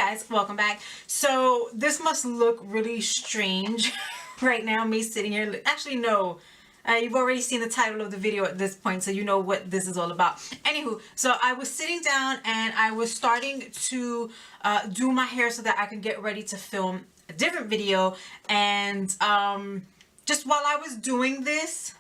guys, welcome back. So this must look really strange right now, me sitting here. Actually, no. You've already seen the title of the video at this point, so you know what this is all about. Anywho, so I was sitting down and I was starting to do my hair so that I could get ready to film a different video. And just while I was doing this,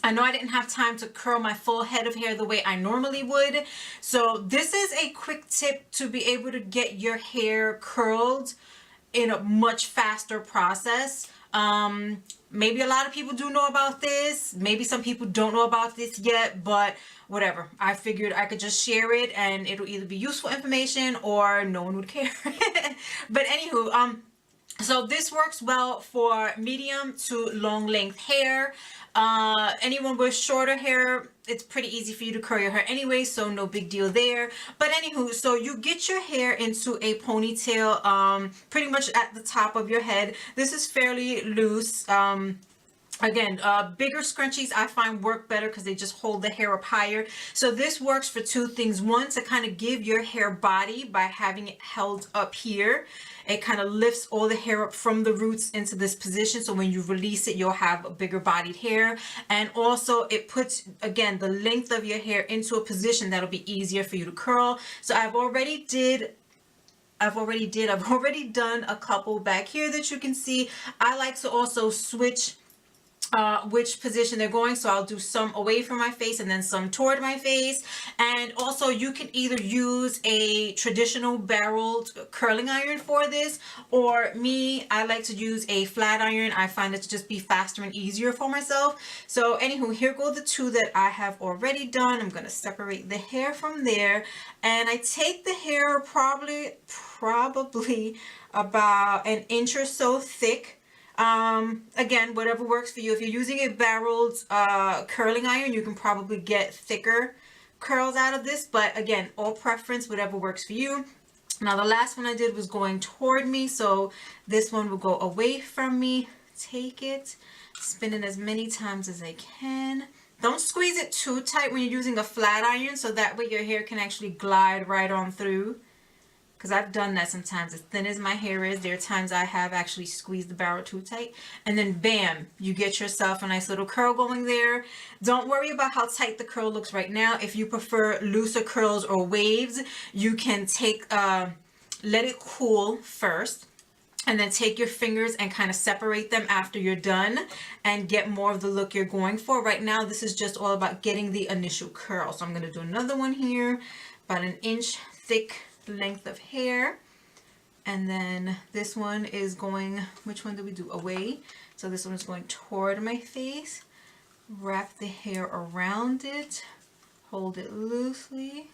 I know I didn't have time to curl my full head of hair the way I normally would. So this is a quick tip to be able to get your hair curled in a much faster process. Maybe a lot of people do know about this. Maybe some people don't know about this yet, but whatever. I figured I could just share it and it'll either be useful information or no one would care. But anywho, so this works well for medium to long length hair. Anyone with shorter hair, it's pretty easy for you to curl your hair anyway, so no big deal there. But anywho, so you get your hair into a ponytail pretty much at the top of your head. This is fairly loose. Again, bigger scrunchies I find work better because they just hold the hair up higher. So this works for two things. One, to kind of give your hair body by having it held up here. It kind of lifts all the hair up from the roots into this position. So when you release it, you'll have a bigger bodied hair. And also it puts, again, the length of your hair into a position that'll be easier for you to curl. So I've already done a couple back here that you can see. I like to also switch which position they're going, so I'll do some away from my face and then some toward my face. And also you can either use a traditional barreled curling iron for this, or me, I like to use a flat iron. I find it to just be faster and easier for myself. So anywho, here go the two that I have already done. I'm going to separate the hair from there, and I take the hair probably about an inch or so thick. Again, whatever works for you. If you're using a barreled curling iron, you can probably get thicker curls out of this, but again, all preference, whatever works for you. Now the last one I did was going toward me, so this one will go away from me. Take it, spin it as many times as I can. Don't squeeze it too tight when you're using a flat iron, so that way your hair can actually glide right on through. Because I've done that sometimes. As thin as my hair is, there are times I have actually squeezed the barrel too tight. And then bam, you get yourself a nice little curl going there. Don't worry about how tight the curl looks right now. If you prefer looser curls or waves, you can take, let it cool first. And then take your fingers and kind of separate them after you're done and get more of the look you're going for. Right now, this is just all about getting the initial curl. So I'm going to do another one here, about an inch thick length of hair. And then this one is going, which one did we do? Away. So this one is going toward my face. Wrap the hair around it, hold it loosely,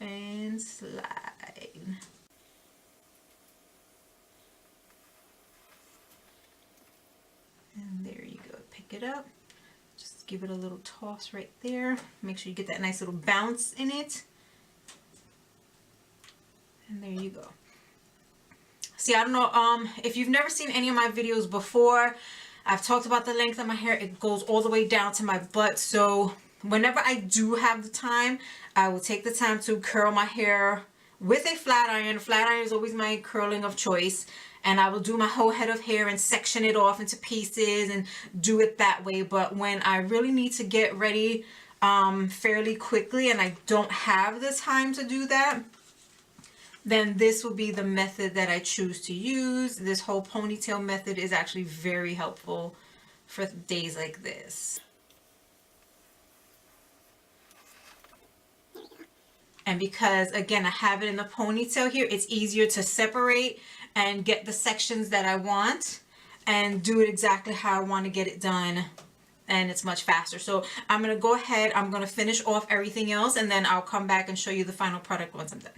and slide. And there you go. Pick it up. Just give it a little toss right there. Make sure you get that nice little bounce in it. And there you go. See, I don't know if you've never seen any of my videos before. I've talked about the length of my hair. It goes all the way down to my butt. So whenever I do have the time, I will take the time to curl my hair with a flat iron. Flat iron is always my curling of choice. And I will do my whole head of hair and section it off into pieces and do it that way. But when I really need to get ready fairly quickly and I don't have the time to do that, then this will be the method that I choose to use. This whole ponytail method is actually very helpful for days like this. And because, again, I have it in the ponytail here, it's easier to separate and get the sections that I want and do it exactly how I want to get it done. And it's much faster. So I'm going to go ahead, I'm going to finish off everything else, and then I'll come back and show you the final product once I'm done.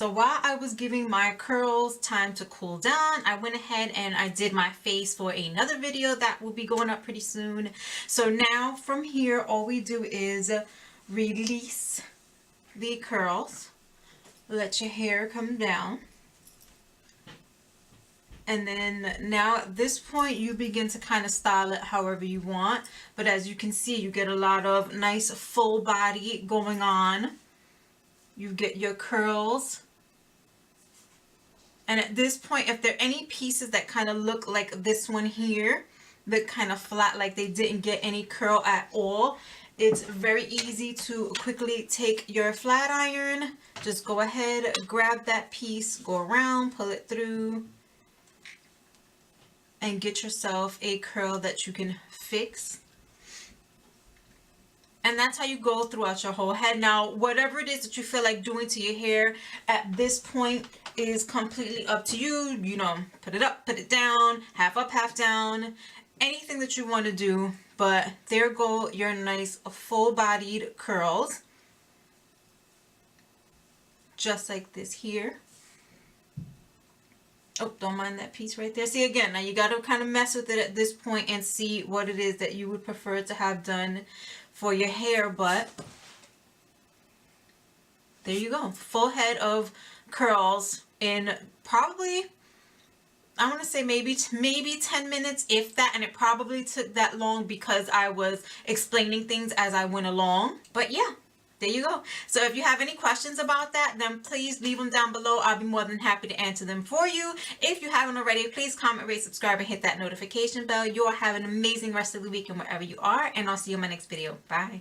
So while I was giving my curls time to cool down, I went ahead and I did my face for another video that will be going up pretty soon. So now from here, all we do is release the curls, let your hair come down. And then now at this point, you begin to kind of style it however you want. But as you can see, you get a lot of nice full body going on. You get your curls. And at this point, if there are any pieces that kind of look like this one here, that kind of flat, like they didn't get any curl at all, it's very easy to quickly take your flat iron. Just go ahead, grab that piece, go around, pull it through, and get yourself a curl that you can fix. And that's how you go throughout your whole head. Now, whatever it is that you feel like doing to your hair at this point is completely up to you. You know, put it up, put it down, half up, half down, anything that you want to do. But there go your nice full-bodied curls. Just like this here. Oh, don't mind that piece right there. See, again, now you got to kind of mess with it at this point and see what it is that you would prefer to have done for your hair. But there you go. Full head of curls in probably, I want to say maybe 10 minutes, if that. And it probably took that long because I was explaining things as I went along. But yeah. There you go. So if you have any questions about that, then please leave them down below. I'll be more than happy to answer them for you. If you haven't already, please comment, rate, subscribe, and hit that notification bell. You'll have an amazing rest of the week and wherever you are. And I'll see you in my next video. Bye.